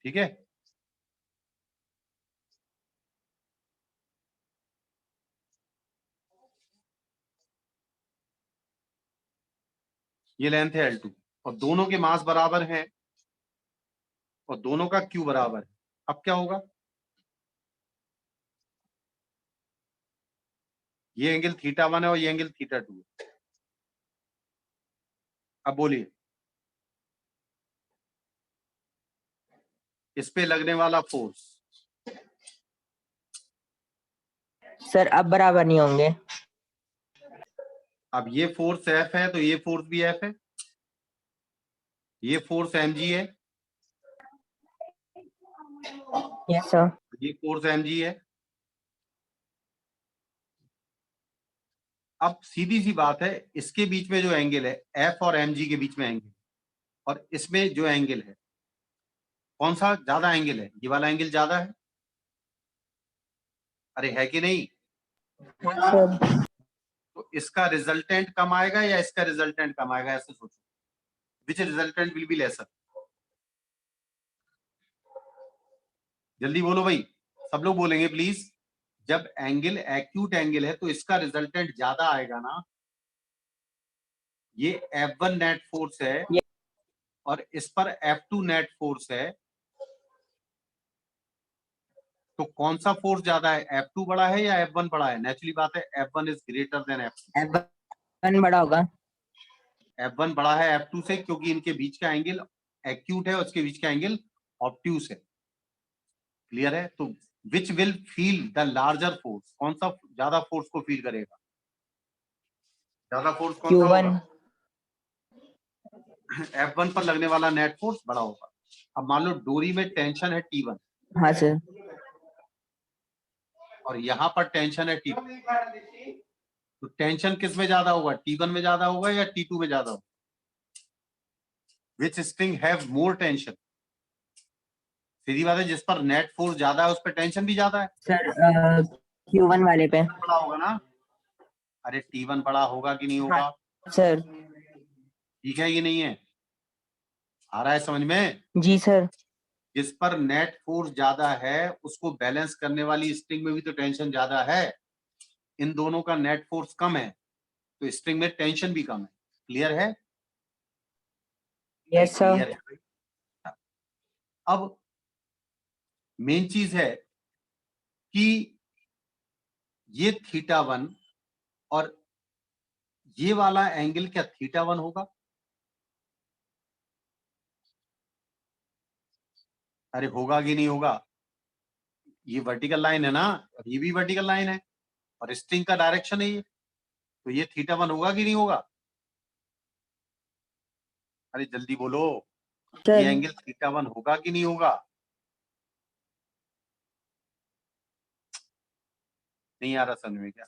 ठीक है, ये लेंथ है L2 और दोनों के मास बराबर हैं और दोनों का Q बराबर है। अब क्या होगा, ये एंगल θ1 है और ये एंगल θ2 है। अब बोलिए, इस पे लगने वाला फोर्स, सर अब बराबर नहीं होंगे। अब ये फोर्स F है तो ये फोर्स भी F है, ये फोर्स mg है, यस सर। ये फोर्स mg है। अब सीधी सी बात है, इसके बीच में जो एंगल है F और mg के बीच में एंगल, और इसमें जो एंगल है कौन सा ज्यादा एंगल है, ये वाला एंगल ज्यादा है, अरे है कि नहीं। हाँ सर। तो इसका रिजल्टेंट कम आएगा या इसका रिजल्टेंट कम आएगा, ऐसे सोचो, विच रिजल्टेंट विल बी लेसर। जल्दी बोलो भाई, सब लोग बोलेंगे प्लीज। जब एंगल एक्यूट एंगल है तो इसका रिजल्टेंट ज्यादा आएगा ना। ये F1 नेट फोर्स है और इस पर F2 नेट फोर्स है, तो कौन सा फोर्स ज्यादा है, F2 बड़ा है या F1 बड़ा है। नेचुरली बात है F1 is greater than F2। F1 बड़ा होगा। F1 बड़ा है F2 से, क्योंकि इनके बीच का एंगल एक्यूट है और उसके बीच का एंगल ऑब्ट्यूस है। क्लियर है। तो which will feel the larger force, कौन सा ज्यादा फोर्स को फील करेगा, ज्यादा फोर्स कौन सा Q1। होगा। F1 पर लगने वाला नेट फोर्स बड़ा होगा। अब मान लो डोरी में टेंशन है T1 हाँ सर। और यहाँ पर टेंशन है T2, तो टेंशन किस में ज्यादा होगा, T1 में ज्यादा होगा या T2 में ज्यादा होगा। Which string have more tension. सीधी बात है, जिस पर नेट फोर्स ज्यादा है उस पर टेंशन भी ज्यादा है। सर Q1 वाले पे। बड़ा होगा ना, अरे T1 बड़ा होगा कि नहीं होगा। हाँ सर। ठीक है कि नहीं है, आ रहा है समझ में। जी सर। जिस पर नेट फोर्स ज्यादा है उसको बैलेंस करने वाली स्ट्रिंग में भी तो टेंशन ज्यादा है। इन दोनों का नेट फोर्स कम है तो स्ट्रिंग में टेंशन भी कम है। क्लियर है, यस सर। क्लियर है। अब मेन चीज है कि ये θ1 और ये वाला एंगल क्या θ1 होगा। अरे होगा कि नहीं होगा, ये वर्टिकल लाइन है ना और ये भी वर्टिकल लाइन है और स्ट्रिंग का डायरेक्शन है ये, तो ये θ1 होगा कि नहीं होगा। अरे जल्दी बोलो, ये सर एंगल θ1 होगा कि नहीं होगा। नहीं आ रहा समझ में क्या।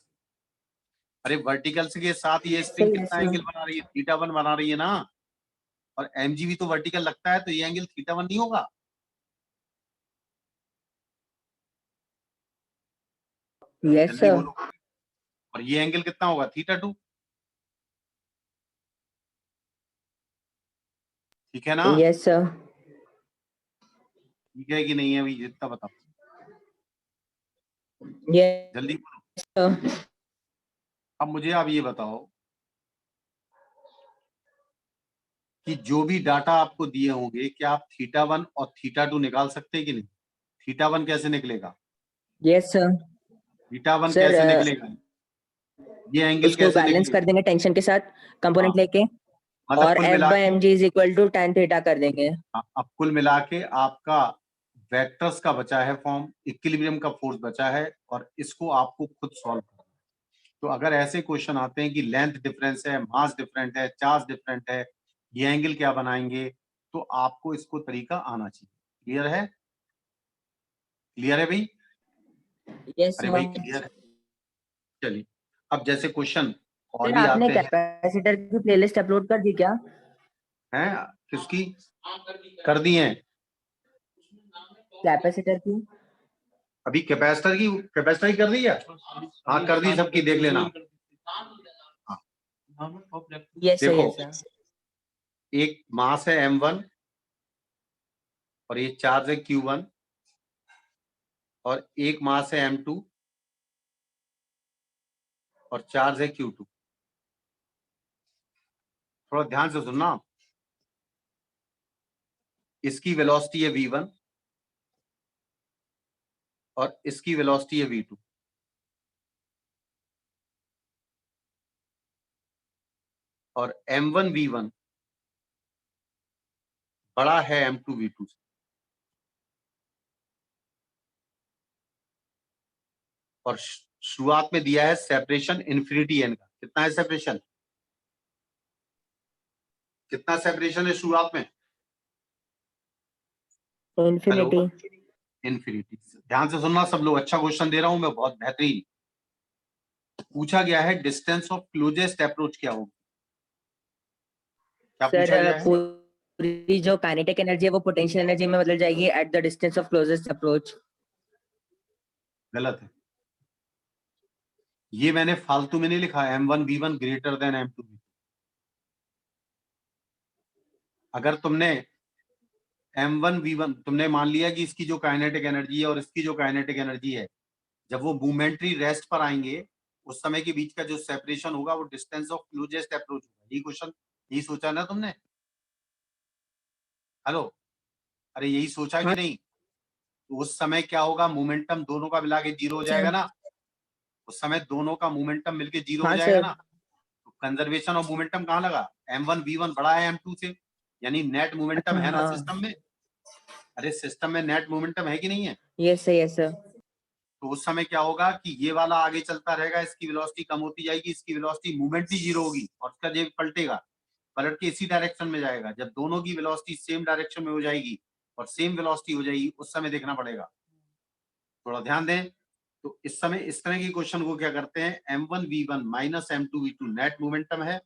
अरे वर्टिकल के साथ ये स्ट्रिंग सही है कितना सर। एंगल बना रही है, θ1 बना रही है ना, और mg भी तो वर्टिकल लगता है, तो ये एंगल θ1 नहीं होगा। यस जल्दी सर। बोलो, और ये एंगल कितना होगा θ2। ठीक है ना, यस सर। ठीक है कि नहीं है, अभी जितना बताओ यस जल्दी बोलो। सर। अब मुझे आप ये बताओ कि जो भी डाटा आपको दिए होंगे क्या आप θ1 और θ2 निकाल सकते हैं कि नहीं। θ1 कैसे निकलेगा, यस सर। θ1 सर कैसे निकलेगा, ये एंगल उसको कैसे बैलेंस कर निकलेगा। देंगे टेंशन के साथ हाँ, कंपोनेंट लेके, मतलब और कुल F मिला बाई के, m g is equal to tan theta कर देंगे। हाँ, अब कुल मिला के आपका वेक्टर्स का बचा है फॉर्म, इक्विलिब्रियम का फोर्स बचा है और इसको आपको खुद सॉल्व करना है। तो अगर ऐसे क्वेश्चन आते हैं कि लेंथ डिफरेंस है, मास डिफरेंट है, चार्ज डिफरेंट है, ये एंगल क्या बनाएंगे, तो आपको इसको तरीका आना चाहिए। क्लियर है, क्लियर है भाई। यस अरे भाई सर। क्लियर है। चलिए, अब जैसे क्वेश्चन और सर भी आपने आते हैं। कैपेसिटर की प्लेलिस्ट अपलोड कर दी क्या? हैं किसकी, कर दिए हैं। कैपेसिटर की। अभी कैपेसिटर की कर दी है, हाँ कर दी, सबकी देख लेना। हाँ, यस सर देखो यस सर। एक मास है m1 और ये चार्ज है Q1 और एक मास है M2 और चार्ज है Q2। थोड़ा ध्यान से सुनना, इसकी वेलोसिटी है V1 और इसकी वेलोसिटी है V2। और M1 V1 बड़ा है M2 V2 से। और शुरुआत में दिया है सेपरेशन इन्फिनिटी n का। कितना है सेपरेशन? कितना सेपरेशन है शुरुआत में? इंफिनिटी। इन्फिनिटी। ध्यान से सुनना सब लोग, अच्छा क्वेश्चन दे रहा हूं मैं, बहुत बेहतरीन। पूछा गया है डिस्टेंस ऑफ क्लोजेस्ट अप्रोच क्या होगी? क्या पूछा गया सर है? पूरी जो काइनेटिक एनर्जी है वो पोटेंशियल एनर्जी में बदल जाएगी at the distance of closest approach. गलत है, ये मैंने फालतू में नहीं लिखा। M1 V1 greater than M2 V2। अगर तुमने M1 V1 तुमने मान लिया कि इसकी जो काइनेटिक एनर्जी है और इसकी जो काइनेटिक एनर्जी है, जब वो मोमेंट्री रेस्ट पर आएंगे उस समय के बीच का जो सेपरेशन होगा वो डिस्टेंस ऑफ क्लोजेस्ट अप्रोच होगा। यही क्वेश्चन, यही सोचा ना तुमने? हेलो, अरे यही सोचा कि हाँ नहीं? तो उस समय क्या होगा, मोमेंटम दोनों का मिला के जीरो हो जाएगा सर। ना। उस समय दोनों का मोमेंटम मिलके जीरो हो हाँ जाएगा सर। ना। तो कंजर्वेशन ऑफ मोमेंटम कहाँ लगा? M1 V1 बड़ा है M2 से, यानी नेट मोमेंटम अच्छा है ना हाँ। सिस्टम में। अरे सिस्टम में नेट मोमेंटम है कि नहीं है? Yes sir, yes sir. तो उस समय क्या होगा कि ये वाला आगे चलता रहेगा, इसकी वेलोसिटी कम होती जाएगी, इसकी वेलोसिटी मूवमेंट ही जीरो होगी और इसका जेब पलटेगा, पलट के इसी डायरेक्शन में जाएगा। जब दोनों की वेलोसिटी सेम डायरेक्शन में हो जाएगी और सेम वेलोसिटी हो जाएगी, उस समय देखना पड़ेगा। थोड़ा ध्यान दें। तो इस समय इस तरह के क्वेश्चन को क्या करते हैं, M1 V1 minus M2 V2 net momentum है,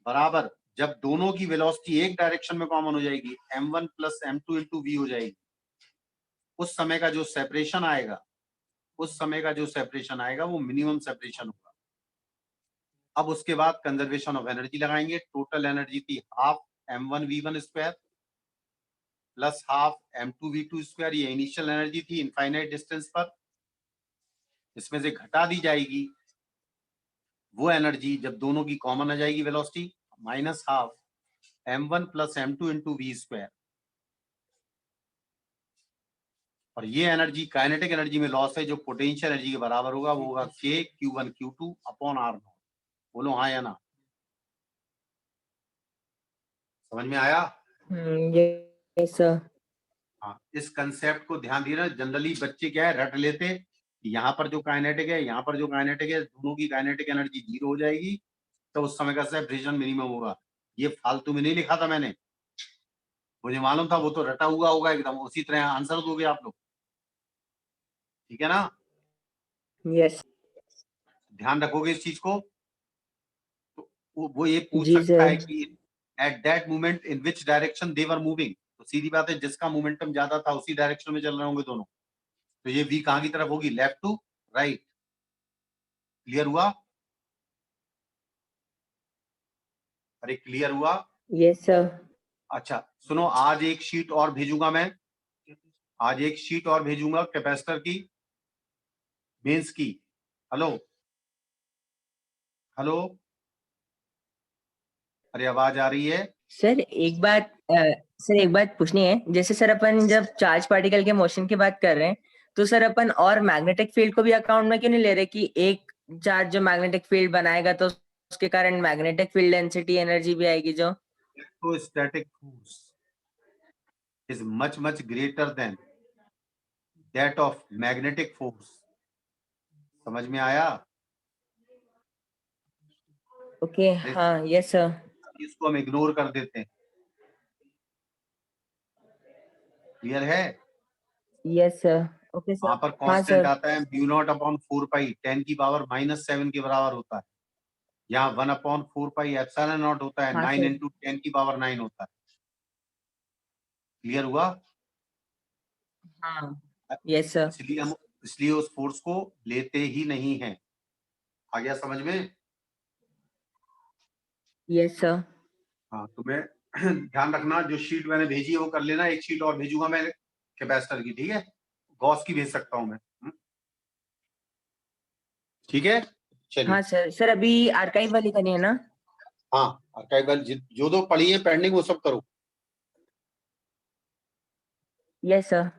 बराबर जब दोनों की वेलोसिटी एक डायरेक्शन में कॉमन हो जाएगी, M1 plus M2 into V हो जाएगी। उस समय का जो सेपरेशन आएगा, उस समय का जो सेपरेशन आएगा वो मिनिमम सेपरेशन होगा। अब उसके बाद कंजर्वेशन ऑफ एनर्जी लगाएंगे। टोटल एनर्जी थी half M1 V1 square plus half M2 V2 square. ये इनिशियल एनर्जी थी इनफाइनाइट डिस्टेंस पर। इसमें से घटा दी जाएगी वो एनर्जी जब दोनों की कॉमन आ जाएगी velocity, minus half M1 plus M2 into V square. और ये एनर्जी काइनेटिक एनर्जी में लॉस है जो पोटेंशियल एनर्जी के बराबर होगा, वो होगा K Q1 Q2 upon R not. बोलो हाँ या ना? समझ में आया? Yes sir. हाँ, इस कंसेप्ट को ध्यान देना। जनरली बच्चे क्या है, रट लेते, यहाँ पर जो काइनेटिक है, यहाँ पर जो काइनेटिक है, दोनों की काइनेटिक एनर्जी जीरो हो जाएगी तो उस समय का सेपरेशन मिनिमम होगा। ये फालतू में नहीं लिखा था मैंने, मुझे मालूम था वो तो रटा हुआ होगा एकदम, उसी तरह आंसर दोगे आप लोग। ठीक है ना? यस। ध्यान रखोगे इस चीज को। तो वो ये पूछ जी सकता सर। है कि at that moment in which direction they were moving. तो सीधी बात है, जिसका मोमेंटम ज्यादा था उसी डायरेक्शन में चल रहे होंगे दोनों। तो ये वी कहाँ की तरफ होगी, लेफ्ट टू राइट। क्लियर हुआ? अरे क्लियर हुआ? Yes sir. अच्छा सुनो, आज एक शीट और भेजूंगा मैं, आज एक शीट और भेजूंगा कैपेसिटर की, मेंस की। हेलो, हेलो, अरे आवाज आ रही है? सर एक बात सर एक बात पूछनी है। जैसे सर अपन जब चार्ज पार्टिकल के मोशन की बात कर रहे हैं तो सर अपन और मैग्नेटिक फील्ड को भी अकाउंट में क्यों नहीं ले रहे कि एक चार्ज जो मैग्नेटिक फील्ड बनाएगा तो उसके कारण मैग्नेटिक फील्ड डेंसिटी एनर्जी भी आएगी जो। Electrostatic force is much much greater than that of magnetic force. समझ में आया? ओके हाँ यस सर। इसको हम इग्नोर कर देते हैं। क्लियर है? Yes sir. ओके वहां सर। पर हाँ कांस्टेंट सर। आता है म्यू नॉट अपॉन 4 पाई 10 की पावर -7 के बराबर होता है। यहाँ 1 अपॉन 4 पाई एप्सिलॉन नॉट होता है, हाँ 9 सर। इंटू 10 की पावर 9 होता है। क्लियर हुआ? हाँ यस सर। इसलिए उस फोर्स को लेते ही नहीं है। आ गया समझ में? Yes sir. हाँ, तो मैं ध्यान रखना, जो शीट मैंने भेजी है वो कर लेना, एक शीट और भेजूंगा मैं कैपेसिटर की, ठीक है, गॉस की भेज सकता हूं मैं। ठीक है, चलिए। हाँ सर अभी आर्काइव वाली करनी है ना? हाँ, आर्काइवल जो दो पढ़ी है पेंडिंग वो सब करो। Yes sir.